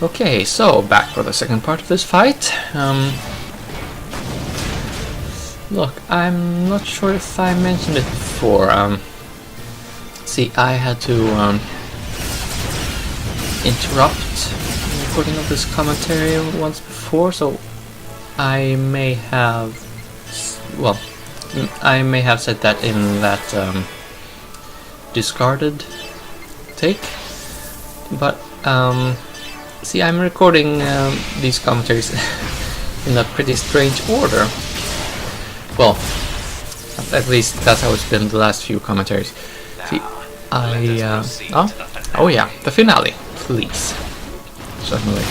Okay, so back for the second part of this fight. Look, I'm not sure if I mentioned it before. See, I had to interrupt the recording of this commentary once before, so I may have, well, I may have said that in that discarded take, but see, I'm recording these commentaries in a pretty strange order. Well, at least that's how it's been the last few commentaries. See, oh yeah, the finale, please. Certainly.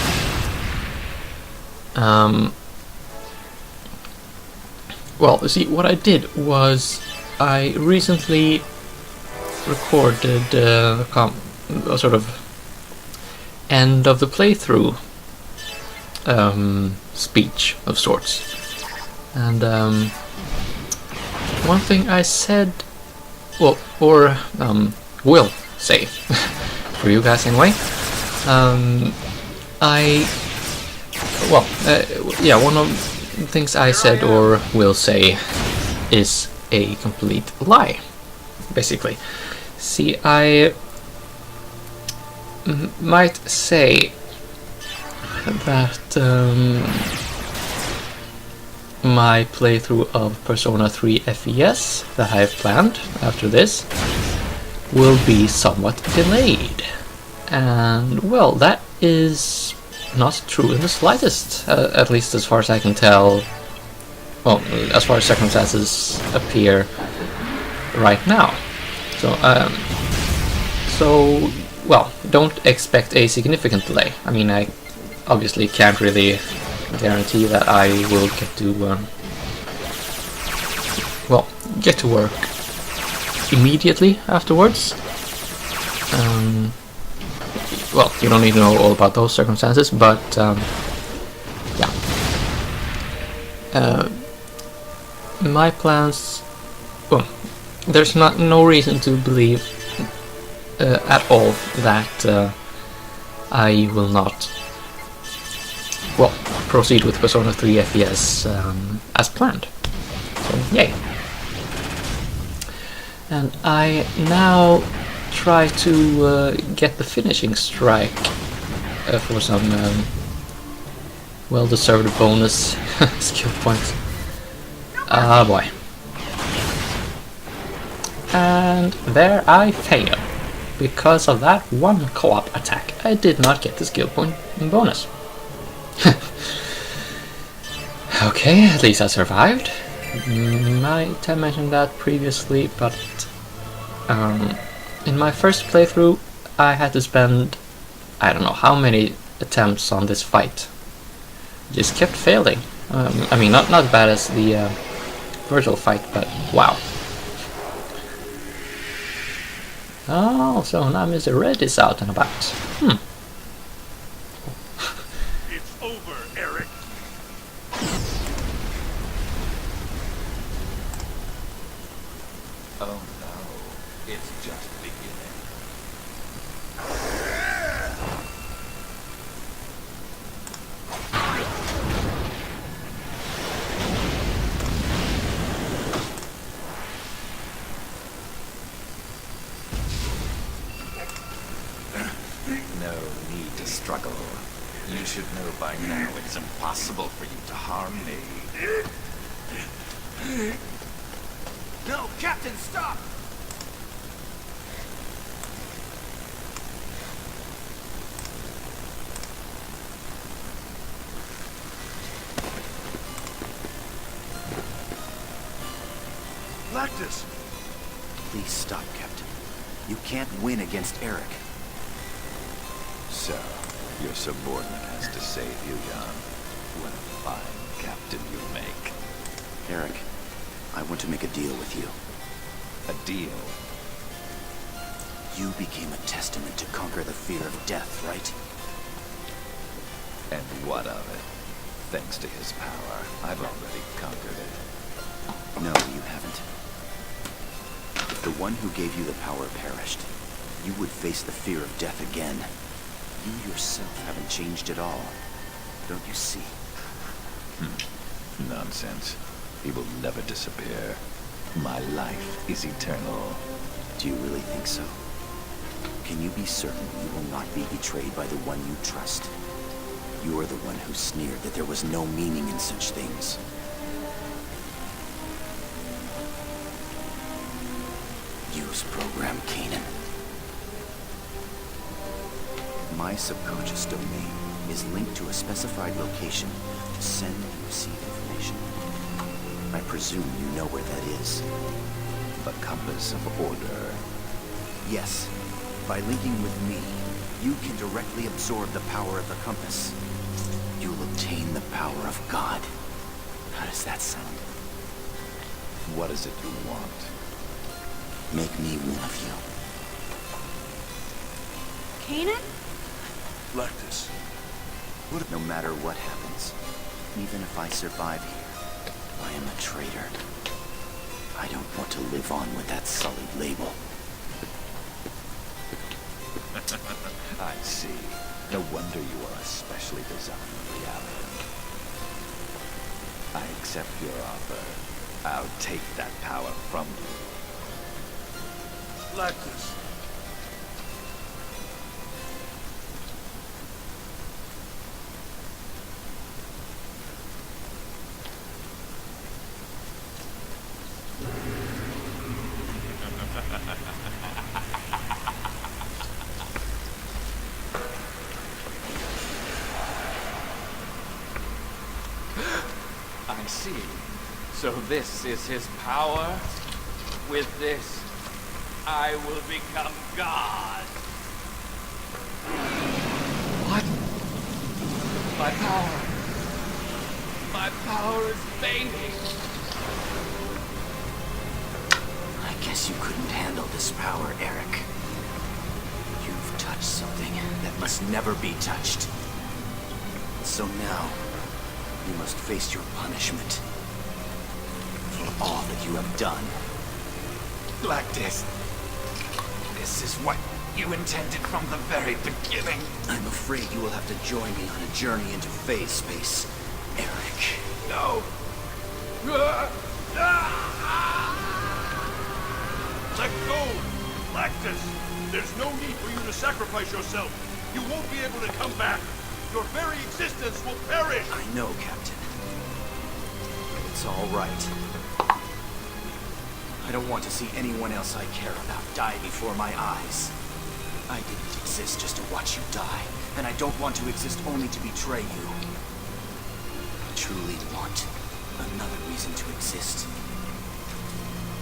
Well, see, what I did was I recently recorded a sort of end of the playthrough speech of sorts, and one thing I said, well, or will say, for you guys anyway, yeah, one of the things I said or will say is a complete lie, basically. See, I might say that my playthrough of Persona 3 FES that I have planned after this will be somewhat delayed. And, well, that is not true in the slightest, at least as far as I can tell, well, as far as circumstances appear right now. So, well, don't expect a significant delay. I mean, I obviously can't really guarantee that I will get to work immediately afterwards. Well, you don't need to know all about those circumstances, but yeah. My plans. Well, there's no reason to believe at all that I will not, well, proceed with Persona 3 FES as planned. So, yay. And I now try to get the finishing strike for some well-deserved bonus skill points. Ah, boy. And there I fail. Because of that one co-op attack, I did not get the skill point bonus. Okay, at least I survived. Might have mentioned that previously, but in my first playthrough I had to spend I don't know how many attempts on this fight. Just kept failing. I mean, not as bad as the virtual fight, but wow. Oh, so now Mr. Red is out and about. It's over, Eric. Oh no, it's just beginning. No need to struggle. You should know by now it's impossible for you to harm me. No, Captain, stop! Lactus! Please stop, Captain. You can't win against Eric. So, your subordinate has to save you, Jan. What a fine captain you make. Eric, I want to make a deal with you. A deal? You became a testament to conquer the fear of death, right? And what of it? Thanks to his power, I've already conquered it. No, you haven't. If the one who gave you the power perished, you would face the fear of death again. You yourself haven't changed at all. Don't you see? Nonsense. He will never disappear. My life is eternal. Do you really think so? Can you be certain you will not be betrayed by the one you trust? You are the one who sneered that there was no meaning in such things. Use program Canaan. My subconscious domain is linked to a specified location to send and receive information. I presume you know where that is. The compass of order. Yes. By linking with me, you can directly absorb the power of the compass. You'll obtain the power of God. How does that sound? What is it you want? Make me one of you. Canaan? Lactus. No matter what happens, even if I survive here, I am a traitor. I don't want to live on with that sullied label. I see. No wonder you are especially designed for reality. I accept your offer. I'll take that power from you. Lactus. I see. So this is his power? With this, I will become God. What? My power. My power is fading. I guess you couldn't handle this power, Eric. You've touched something that must never be touched. So now, you must face your punishment for all that you have done. Lactus. This is what you intended from the very beginning. I'm afraid you will have to join me on a journey into phase space, Eric. No. Let go! Lactus! There's no need for you to sacrifice yourself. You won't be able to come back. Your very existence will perish! I know, Captain. It's all right. I don't want to see anyone else I care about die before my eyes. I didn't exist just to watch you die, and I don't want to exist only to betray you. I truly want another reason to exist.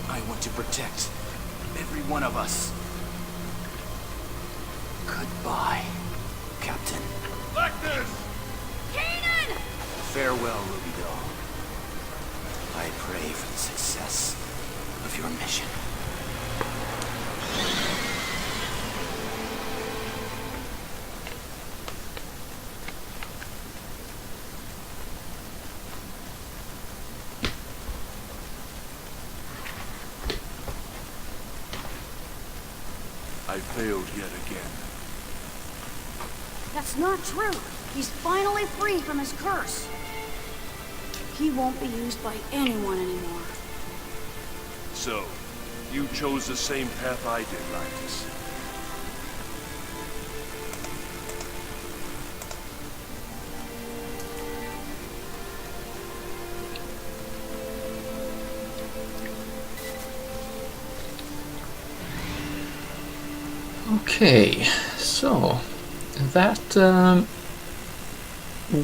I want to protect every one of us. Goodbye, Captain. Lactus! Canaan! Farewell, Ruby Doll. I pray for the success of your mission. I failed yet again. That's not true. He's finally free from his curse. He won't be used by anyone anymore. So, you chose the same path I did, Lactus. Okay, so that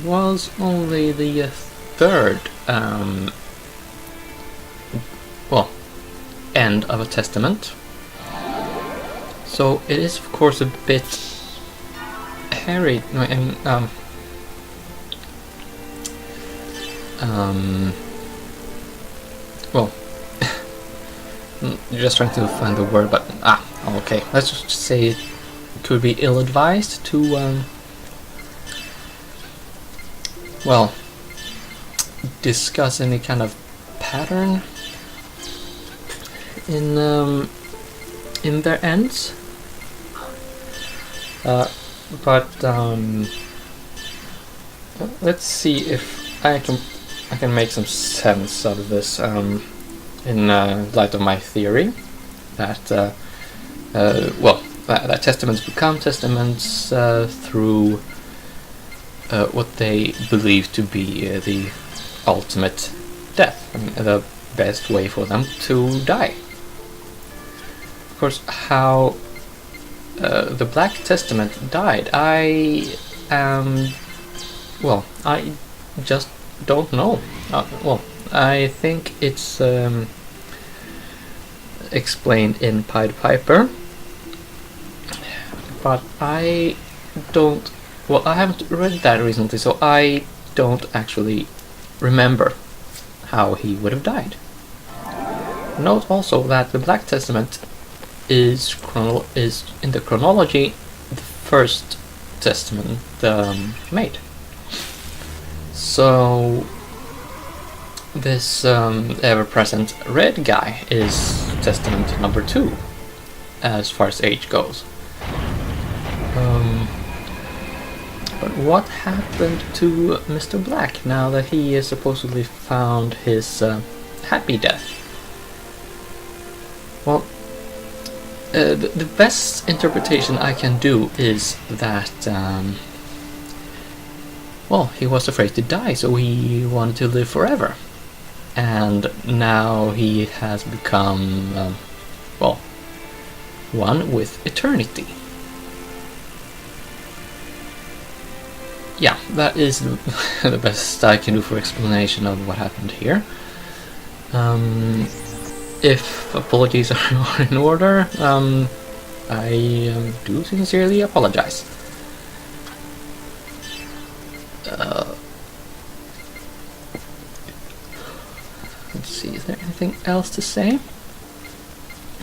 was only the third, well, end of a testament. So it is, of course, a bit hairy. Well, just trying to find the word, but okay. Let's just say it could be ill-advised to, well, discuss any kind of pattern in their ends. but let's see if I can make some sense out of this in light of my theory that that testaments become testaments through what they believe to be the ultimate death, the best way for them to die. Of course, how the Black Testament died, I just don't know. I think it's explained in Pied Piper, but I don't. Well, I haven't read that recently, so I don't actually remember how he would have died. Note also that the Black Testament is in the chronology the first testament made. So this ever-present red guy is testament number 2 as far as age goes. But what happened to Mr. Black now that he has supposedly found his happy death? Well, the best interpretation I can do is that he was afraid to die, so he wanted to live forever. And now he has become, one with eternity. Yeah, that is the best I can do for explanation of what happened here. If apologies are in order, I do sincerely apologize. Let's see, is there anything else to say?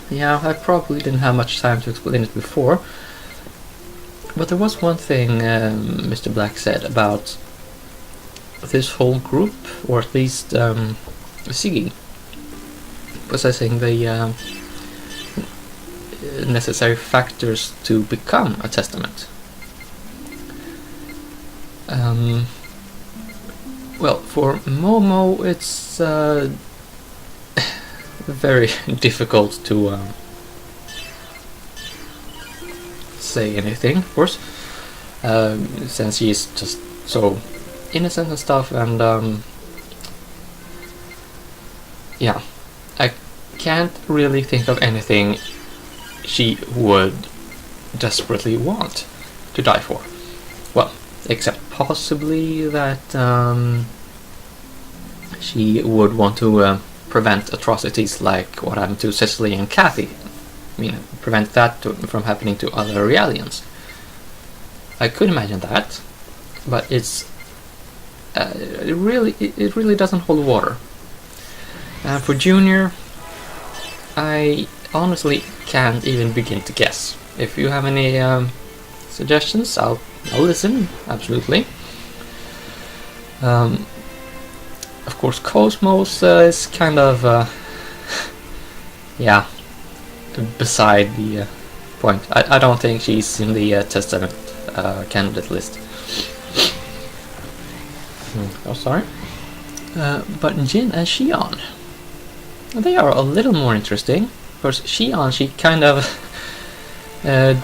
Yeah, I probably didn't have much time to explain it before, but there was one thing Mr. Black said about this whole group, or at least Siggy, possessing the necessary factors to become a testament. Well, for Momo, it's very difficult to say anything, of course, since she's just so innocent and stuff, and yeah, I can't really think of anything she would desperately want to die for. Well, except possibly that she would want to prevent atrocities like what happened to Cecily and Kathy. I mean, prevent that from happening to other Realians. I could imagine that, but it really doesn't hold water. For Junior, I honestly can't even begin to guess. If you have any suggestions, I'll listen, absolutely. Of course, Cosmos is kind of yeah, beside the point. I don't think she's in the Testament candidate list. Oh, sorry. But Jin and Xion, they are a little more interesting. Of course, Xion, she kind of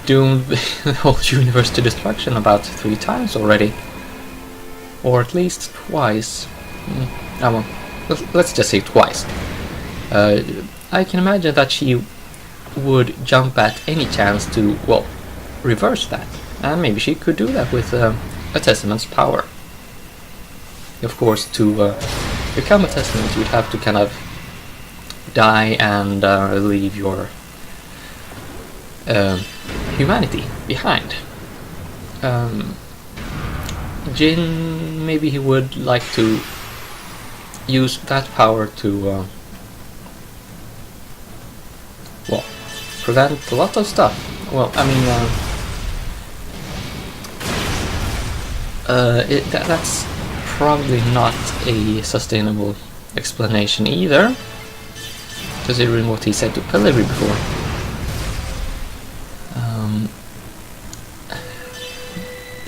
doomed the whole universe to destruction about 3 times already. Or at least twice. Let's just say twice. I can imagine that she would jump at any chance to, reverse that. And maybe she could do that with a Testament's power. Of course, to become a Testament, you'd have to kind of die and leave your humanity behind. Jin, maybe he would like to use that power to prevent a lot of stuff. Well, I mean, that's probably not a sustainable explanation either, considering what he said to Pellery before.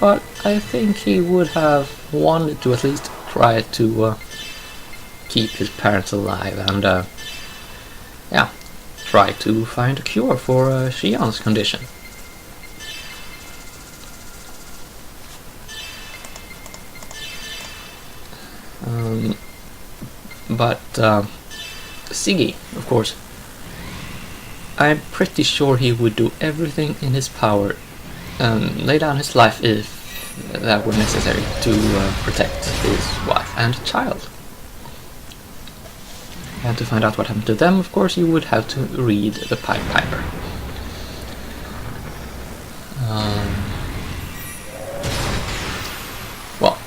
but I think he would have wanted to at least try to keep his parents alive and yeah, try to find a cure for Shion's condition. But Siggy, of course, I'm pretty sure he would do everything in his power and lay down his life if that were necessary to protect his wife and child. And to find out what happened to them, of course, you would have to read the Pied Piper. Well,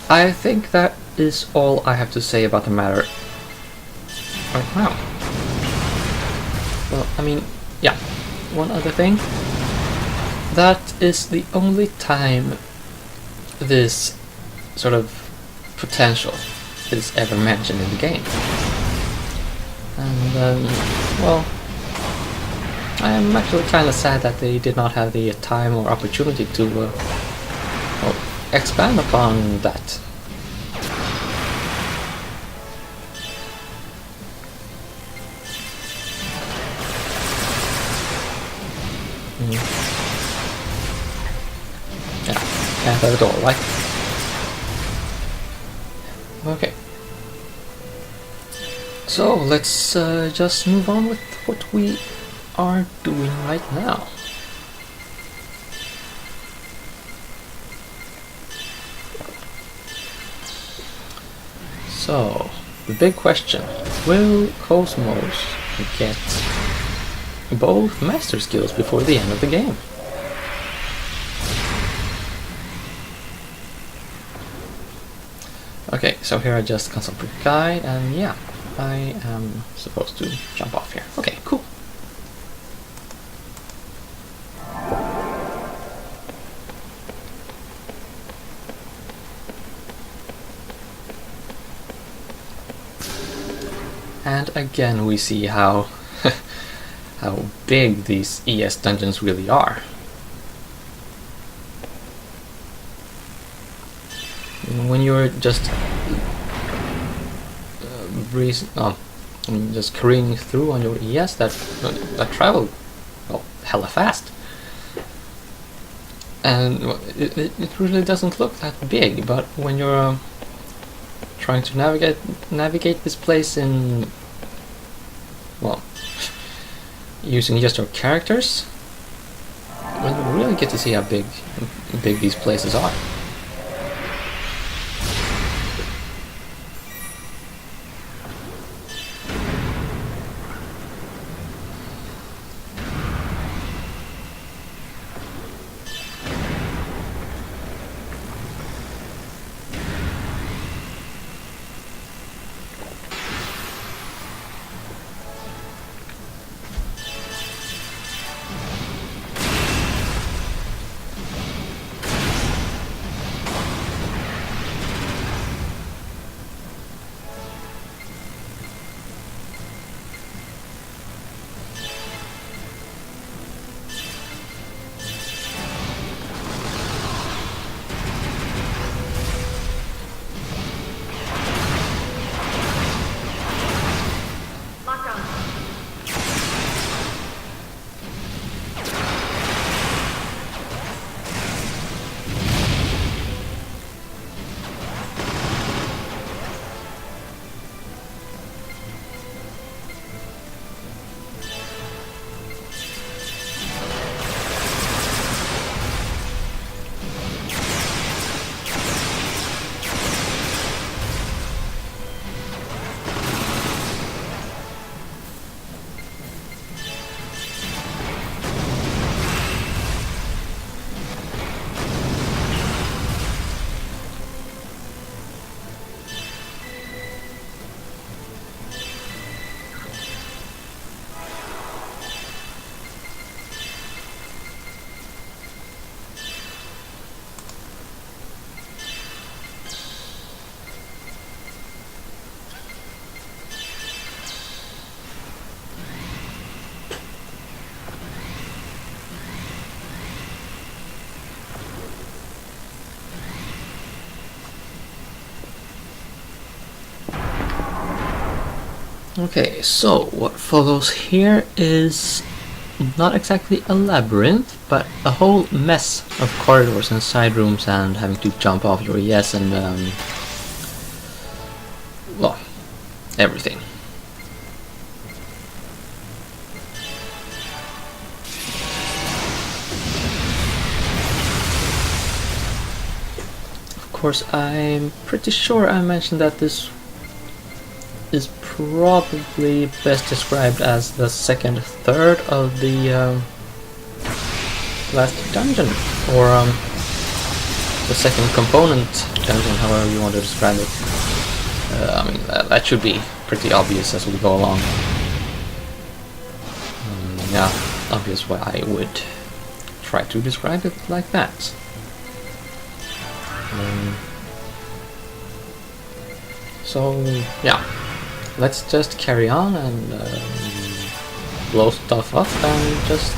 I think that is all I have to say about the matter right now. Well, I mean, yeah, one other thing. That is the only time this sort of potential is ever mentioned in the game. And, well, I am actually kind of sad that they did not have the time or opportunity to well, expand upon that. Yeah, can't have it all, right? Okay. So let's just move on with what we are doing right now. So, the big question, will Cosmos get both master skills before the end of the game? Okay, so here I just consult the guide, and yeah, I am supposed to jump off here. Okay, cool. And again we see how how big these ES dungeons really are. When you're just just careening through on your ES that travel, well, hella fast, and it really doesn't look that big. But when you're trying to navigate this place in, well, using just your characters, well, you really get to see how big these places are. Okay, so what follows here is not exactly a labyrinth, but a whole mess of corridors and side rooms and having to jump off your yes and well, everything. Of course, I'm pretty sure I mentioned that this is probably best described as the second third of the last dungeon, or the second component dungeon, however you want to describe it. I mean, that should be pretty obvious as we go along. Yeah, obvious why I would try to describe it like that. So, yeah. Let's just carry on and blow stuff up and just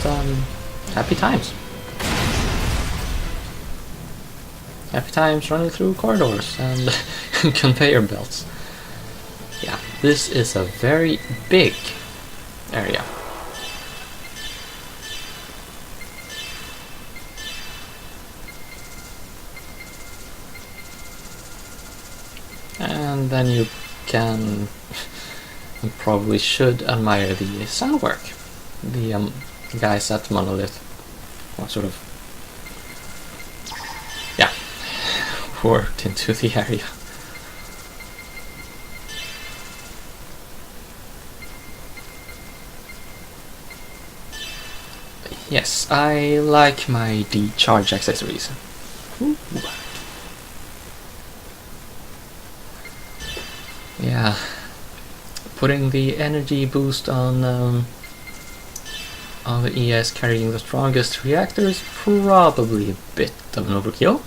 happy times. Happy times running through corridors and conveyor belts. Yeah, this is a very big area. And then you can and probably should admire the sound work. The guys at Monolith, what sort of, yeah, worked into the area. Yes, I like my D-charge accessories. Ooh. Yeah, putting the energy boost on the ES carrying the strongest reactor is probably a bit of an overkill.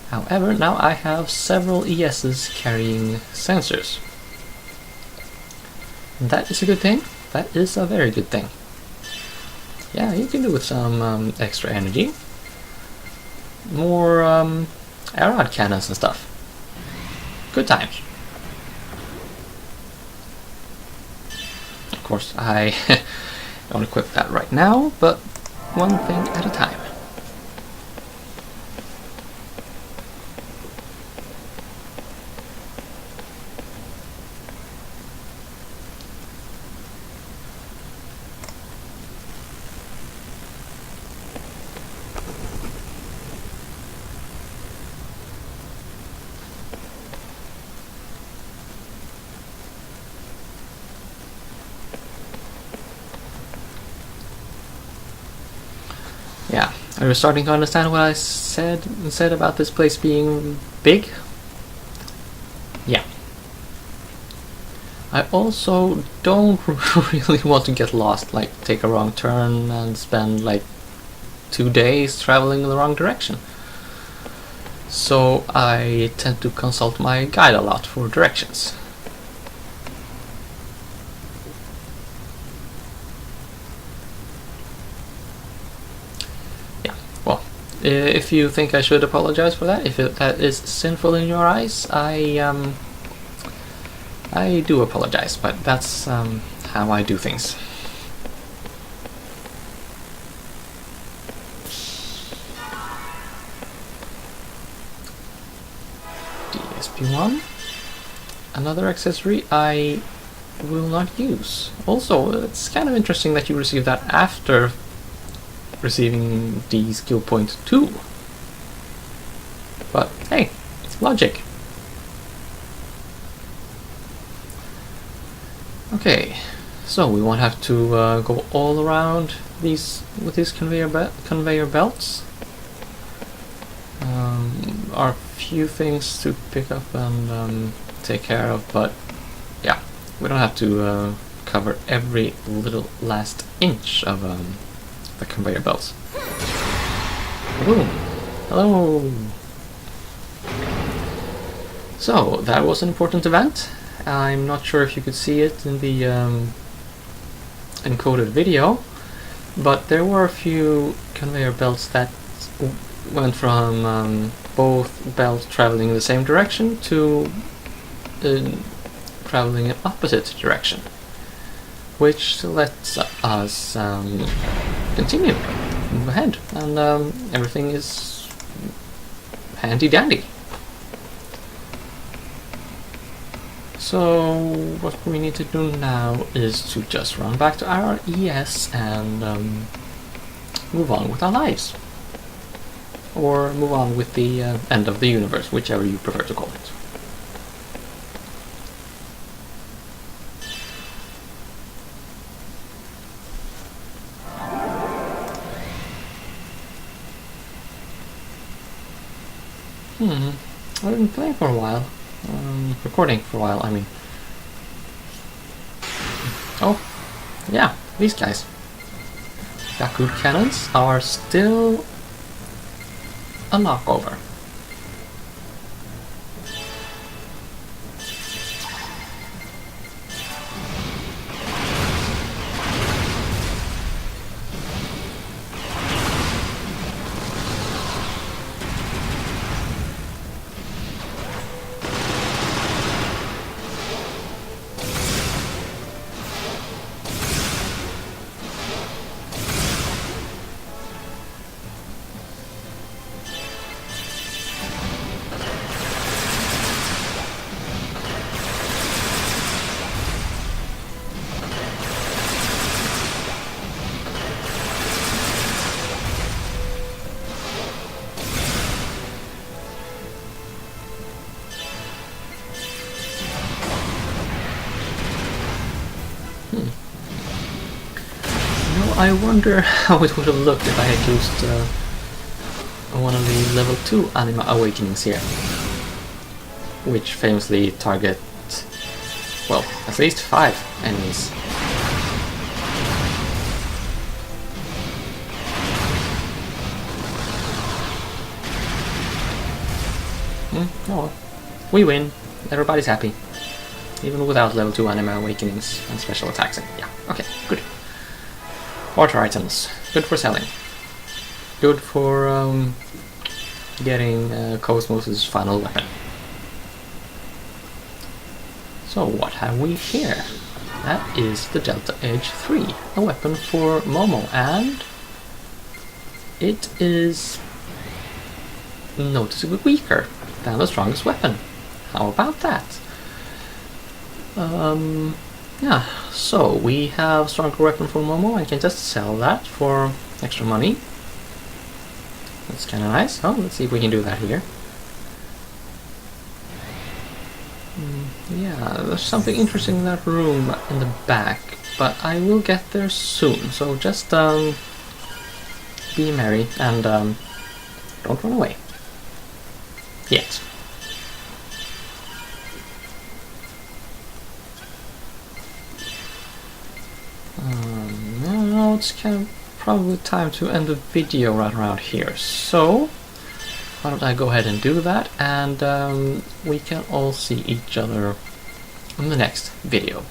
However, now I have several ESs carrying sensors. And that is a good thing. That is a very good thing. Yeah, you can do with some extra energy. More air-rod cannons and stuff. Good times. Of course, I don't equip that right now, but one thing at a time. Yeah, are you starting to understand what I said about this place being big? Yeah. I also don't really want to get lost, like take a wrong turn and spend like 2 days traveling in the wrong direction. So I tend to consult my guide a lot for directions. If you think I should apologize for that, if that is sinful in your eyes, I do apologize, but that's how I do things. DSP-1, another accessory I will not use. Also, it's kind of interesting that you receive that after receiving the skill point 2. But hey, logic. Okay, so we won't have to go all around these with these conveyor belts. Are a few things to pick up and take care of, but yeah, we don't have to cover every little last inch of the conveyor belts. Boom! Hello! So, that was an important event. I'm not sure if you could see it in the encoded video, but there were a few conveyor belts that went from both belts traveling in the same direction to traveling in opposite direction, which lets us continue, move ahead, and everything is handy dandy. So what we need to do now is to just run back to our ES and move on with our lives. Or move on with the end of the universe, whichever you prefer to call it. I've been playing for a while. Recording for a while, I mean. Oh, yeah, these guys. Yakud cannons are still a knockover. I wonder how it would have looked if I had used one of the level 2 anima awakenings here, which famously target, well, at least 5 enemies. Oh well. We win. Everybody's happy. Even without level 2 anima awakenings and special attacks. Yeah, okay, good. Water items. Good for selling. Good for getting Cosmos' final weapon. So what have we here? That is the Delta Edge 3, a weapon for Momo, and it is noticeably weaker than the strongest weapon. How about that? Yeah, so we have stronger weapon for Momo and can just sell that for extra money. That's kind of nice. Oh, let's see if we can do that here. Yeah, there's something interesting in that room in the back, but I will get there soon, so just be merry and don't run away. Yet. Now it's kind of probably time to end the video right around here, so why don't I go ahead and do that, and we can all see each other in the next video.